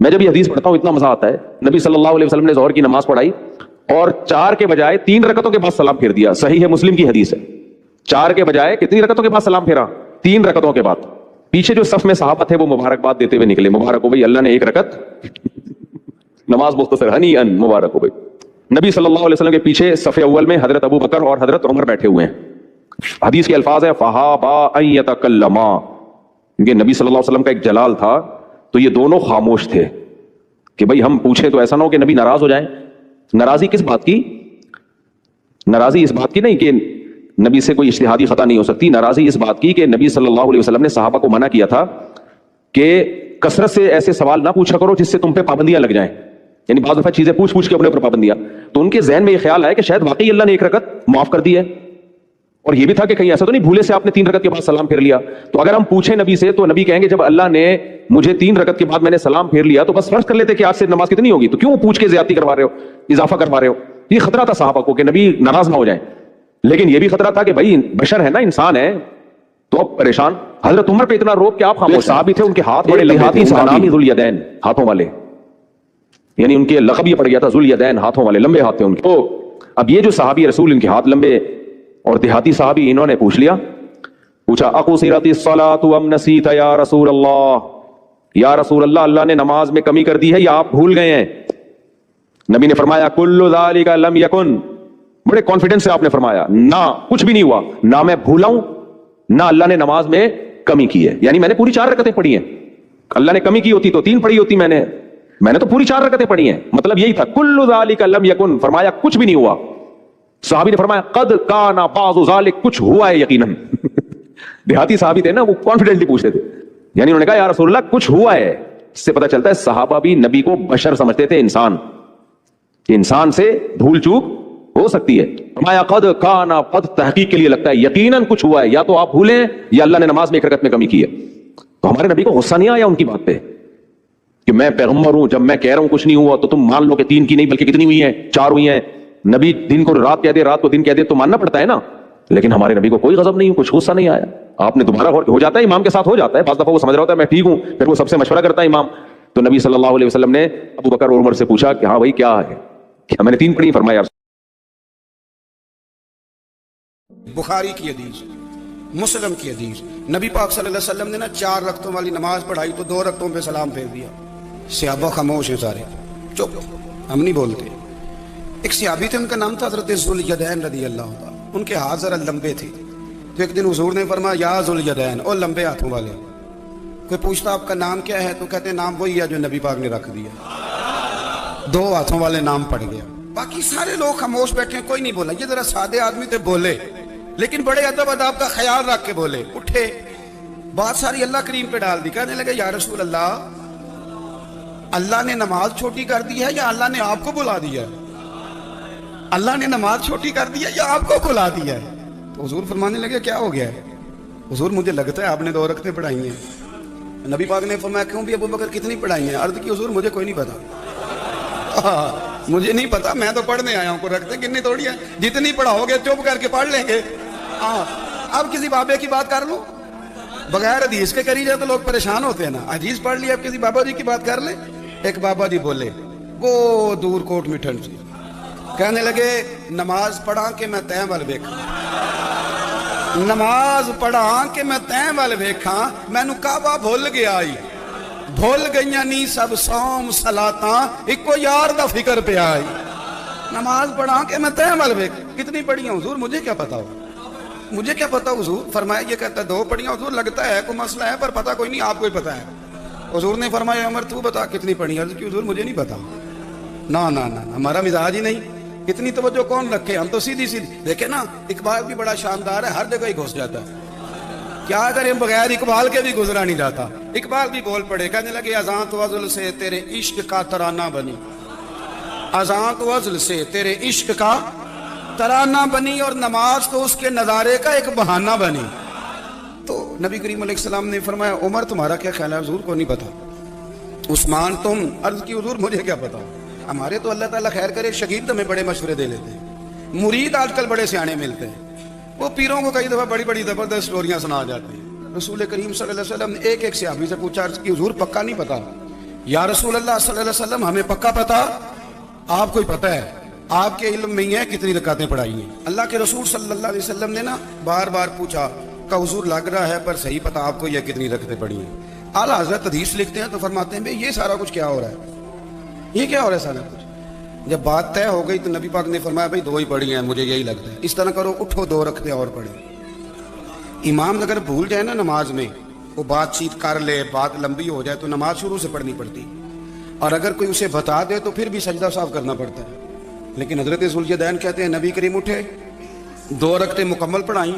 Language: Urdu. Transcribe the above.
میں جب یہ حدیث پڑھتا ہوں اتنا مزہ آتا ہے. نبی صلی اللہ علیہ وسلم نے ظہر کی نماز پڑھائی اور 4 کے بجائے 3 رکعتوں کے بعد سلام پھیر دیا. صحیح ہے، مسلم کی حدیث ہے. 4 کے بجائے کتنی رکعتوں کے بعد سلام پھیرا؟ 3 رکعتوں کے بعد. پیچھے جو صف میں صحابہ تھے وہ مبارکباد دیتے ہوئے نکلے. مبارک ہو بھائی، اللہ نے 1 رکعت نماز مختصر، ہنی ان، مبارک ہو بھائی. نبی صلی اللہ علیہ وسلم کے پیچھے صف اول میں حضرت ابو بکر اور حضرت عمر بیٹھے ہوئے ہیں. حدیث کے الفاظ ہیں فہابا ان یتکلما، کیونکہ نبی صلی اللہ علیہ وسلم کا ایک جلال تھا تو یہ دونوں خاموش تھے کہ بھائی ہم پوچھیں تو ایسا نہ ہو کہ نبی ناراض ہو جائیں. ناراضی کس بات کی؟ ناراضی اس بات کی نہیں کہ نبی سے کوئی اجتہادی خطا نہیں ہو سکتی. ناراضی اس بات کی کہ نبی صلی اللہ علیہ وسلم نے صحابہ کو منع کیا تھا کہ کثرت سے ایسے سوال نہ پوچھا کرو جس سے تم پہ پابندیاں لگ جائیں. یعنی بعض دفعہ چیزیں پوچھ کے اپنے اوپر پابندیاں. تو ان کے ذہن میں یہ خیال آیا کہ شاید واقعی اللہ نے 1 رکعت معاف کر دی ہے، اور یہ بھی تھا کہ کہیں ایسا تو نہیں بھولے سے آپ نے 3 رکعت کے بعد سلام پھیر لیا. تو اگر ہم پوچھیں نبی سے تو نبی کہیں گے جب اللہ نے مجھے 3 رکعت کے بعد میں نے سلام پھیر لیا تو بس فرض کر لیتے کہ آج سے نماز کتنی ہوگی، تو کیوں پوچھ کے زیادتی کروا رہے ہو، اضافہ کروا رہے ہو. یہ خطرہ تھا صحابہ کو کہ نبی ناراض نہ ہو جائیں. لیکن یہ بھی خطرہ تھا کہ بھائی بشر ہے نا، انسان ہے تو اب پریشان. حضرت عمر پہ اتنا روب کہ آپ خاموش. صحابی تھے، ان کے ہاتھ بڑے لمبے تھے. ان کا نام ہی ذوالیدین، ہاتھوں والے، یعنی ان کے لقب یہ پڑ گیا تھا ذوالیدین، ہاتھوں والے، لمبے ہاتھ تھے ان کے. تو اب یہ جو صحابی رسول، ان کے ہاتھ لمبے اور دیہاتی صحابی، انہوں نے پوچھا اقصرت الصلاۃ ام نسیت یا رسول اللہ، یا رسول اللہ، اللہ نے نماز میں کمی کر دی ہے یا آپ بھول گئے ہیں؟ نبی نے فرمایا کل ذالک لم یکن. بڑے کانفیڈنس سے آپ نے فرمایا نہ، کچھ بھی نہیں ہوا، نہ میں بھولا ہوں نہ اللہ نے نماز میں کمی کی ہے. یعنی میں نے پوری 4 رکعتیں پڑھی ہیں. اللہ نے کمی کی ہوتی تو 3 پڑھی ہوتی، میں نے تو پوری 4 رکعتیں پڑھی ہیں. مطلب یہی تھا کل ذالک لم یکن، فرمایا کچھ بھی نہیں ہوا. صحابی نے فرمایا قد کان بعض ذالک، کچھ ہوا ہے یقیناً. دیہاتی صحابی تھے نا، وہ کانفیڈنٹلی پوچھتے تھے. یعنی انہوں نے کہا یا رسول اللہ کچھ ہوا ہے. اس سے پتہ چلتا ہے صحابہ بھی نبی کو بشر سمجھتے تھے، انسان، کہ انسان سے بھول چوک ہو سکتی ہے. فرمایا قد کان، قد تحقیق کے لیے لگتا ہے یقیناً کچھ ہوا ہے، یا تو آپ بھولیں یا اللہ نے نماز میں 1 رکعت میں کمی کی ہے. تو ہمارے نبی کو غصہ نہیں آیا ان کی بات پہ کہ میں پیغمبر ہوں، جب میں کہہ رہا ہوں کچھ نہیں ہوا تو تم مان لو کہ 3 کی نہیں بلکہ کتنی ہوئی ہیں، 4 ہوئی ہیں. نبی دن کو رات کہہ دے، رات کو دن کہہ دے تو ماننا پڑتا ہے نا. لیکن ہمارے نبی کو کوئی غضب نہیں، کچھ غصہ نہیں آیا. آپ نے دوبارہ ہو جاتا ہے، امام کے ساتھ ہو جاتا ہے بعض دفعہ، وہ سمجھ رہا ہوتا ہے میں ٹھیک ہوں، پھر وہ سب سے مشورہ کرتا ہے امام. تو نبی صلی اللہ علیہ وسلم نے ابو بکر اور عمر سے پوچھا کہ ہاں بھائی کیا ہے، کیا میں نے 3 پڑھی؟ فرمایا بخاری کی حدیث، مسلم کی حدیث، نبی پاک صلی اللہ علیہ وسلم نے 4 رکعتوں والی نماز پڑھائی تو 2 رکعتوں پہ سلام پھیر دیا. صحابہ خاموش ہیں سارے، چپ، ہم نہیں بولتے. ایک صحابی تھے، ان کا نام تھا حضرت ذوالیدین رضی اللہ عنہ. ان کے ہاتھ ذرا لمبے تھے. تو ایک دن حضور نے فرمایا یا ذوالیدین، او لمبے ہاتھوں والے. کوئی پوچھتا آپ کا نام کیا ہے تو کہتے ہیں نام وہی ہے جو نبی پاک نے رکھ دیا. 2 ہاتھوں والے نام پڑ گیا. باقی سارے لوگ خاموش بیٹھے ہیں، کوئی نہیں بولا. یہ ذرا سادے آدمی تھے، بولے، لیکن بڑے ادب اداب کا خیال رکھ کے بولے. اٹھے، بات ساری اللہ کریم پہ ڈال دی. کہنے لگے یا رسول اللہ، اللہ نے نماز چھوٹی کر دی ہے یا اللہ نے آپ کو بلا دیا ہے؟ اللہ نے نماز چھوٹی کر دی ہے یا آپ کو بلا دیا ہے؟ تو حضور فرمانے لگے کیا ہو گیا ہے؟ حضور مجھے لگتا ہے آپ نے 2 رکعتیں پڑھائی ہیں. نبی پاک نے فرمایا کیوں بھی ابو بکر کتنی پڑھائی ہیں؟ عرض کی حضور مجھے کوئی نہیں پتا. مجھے نہیں پتا، میں تو پڑھنے آیا ہوں. کو رکھتے کتنی توڑی ہے، جتنی پڑھاؤ گے چپ کر کے پڑھ لیں گے. اب کسی بابے کی بات کر لو، بغیر حدیث کے کری جائے تو لوگ پریشان ہوتے ہیں نا. حدیث پڑھ لی، اب کسی بابا جی کی بات کر لیں. ایک بابا جی بولے وہ دور کوٹ مٹھن سے، کہنے لگے نماز پڑھا کہ میں تین وال ویکھاں، نماز پڑھا کہ میں تین وال ویکھاں، مینوں کعبہ بھول گیا آئی، بھول گئیاں نہیں سب صوم صلاتاں، اکو یار دا فکر پہ آئی. نماز پڑھا کہ میں تین وال ویکھ. کتنی پڑھی ہیں حضور؟ مجھے کیا پتا ہو، مجھے کیا پتا حضور. فرمایا یہ کہتا ہے 2 پڑھی ہیں حضور، لگتا ہے کوئی مسئلہ ہے پر پتا کوئی نہیں، آپ کو ہی پتا ہے. حضور نے فرمایا عمر تو بتا کتنی پڑھی؟ عرض کی حضور مجھے نہیں پتا. نا نا نا، ہمارا مزاج ہی نہیں. اتنی توجہ کون رکھے، ہم تو سیدھی سیدھی. دیکھیں نا اقبال بھی بڑا شاندار ہے، ہر جگہ ہی گھس جاتا ہے. کیا کریں بغیر اقبال کے بھی گزرا نہیں جاتا. اقبال بھی بول پڑے، کہنے لگے اذان تو وزل سے تیرے عشق کا ترانہ بنی، اذان تو وزل سے تیرے عشق کا ترانہ بنی، اور نماز تو اس کے نظارے کا ایک بہانہ بنی. تو نبی کریم علیہ السلام نے فرمایا عمر تمہارا کیا خیال ہے؟ حضور کو نہیں پتا. عثمان تم؟ عرض کی حضور مجھے کیا پتا. ہمارے تو اللہ تعالیٰ خیر کرے شگیر تمہیں بڑے مشورے دے لیتے ہیں، مرید آج کل بڑے سیانے ملتے ہیں، وہ پیروں کو کئی دفعہ بڑی بڑی زبردست سٹوریاں سنا جاتے ہیں. رسول کریم صلی اللہ علیہ وسلم نے ایک صحابی سے پوچھا، عرض کی حضور پکا نہیں پتا؟ یا رسول اللہ صلی اللہ علیہ وسلم ہمیں پکا پتا، آپ کو ہی پتا ہے، آپ کے علم میں ہی ہے کتنی رکعتیں پڑھائی ہیں. اللہ کے رسول صلی اللہ علیہ وسلم نے نا بار بار پوچھا کہ حضور لگ رہا ہے پر صحیح پتا آپ کو یہ کتنی رکعتیں پڑھی ہیں. اعلیٰ حضرت حدیث لکھتے ہیں تو فرماتے ہیں بھئی یہ سارا کچھ کیا ہو رہا ہے، یہ کیا ہو رہا ہے سارا کچھ. جب بات طے ہو گئی تو نبی پاک نے فرمایا بھئی 2 ہی پڑھی ہیں، مجھے یہی لگتا ہے. اس طرح کرو، اٹھو 2 رکعتیں اور پڑھیں. امام اگر بھول جائے نا نماز میں، وہ بات چیت کر لے، بات لمبی ہو جائے تو نماز شروع سے پڑھنی پڑتی، اور اگر کوئی اسے بتا دے تو پھر بھی سجدہ صاف کرنا پڑتا ہے. لیکن حضرت ذوالجدین کہتے ہیں نبی کریم اٹھے، 2 رکعتیں مکمل پڑھائیں.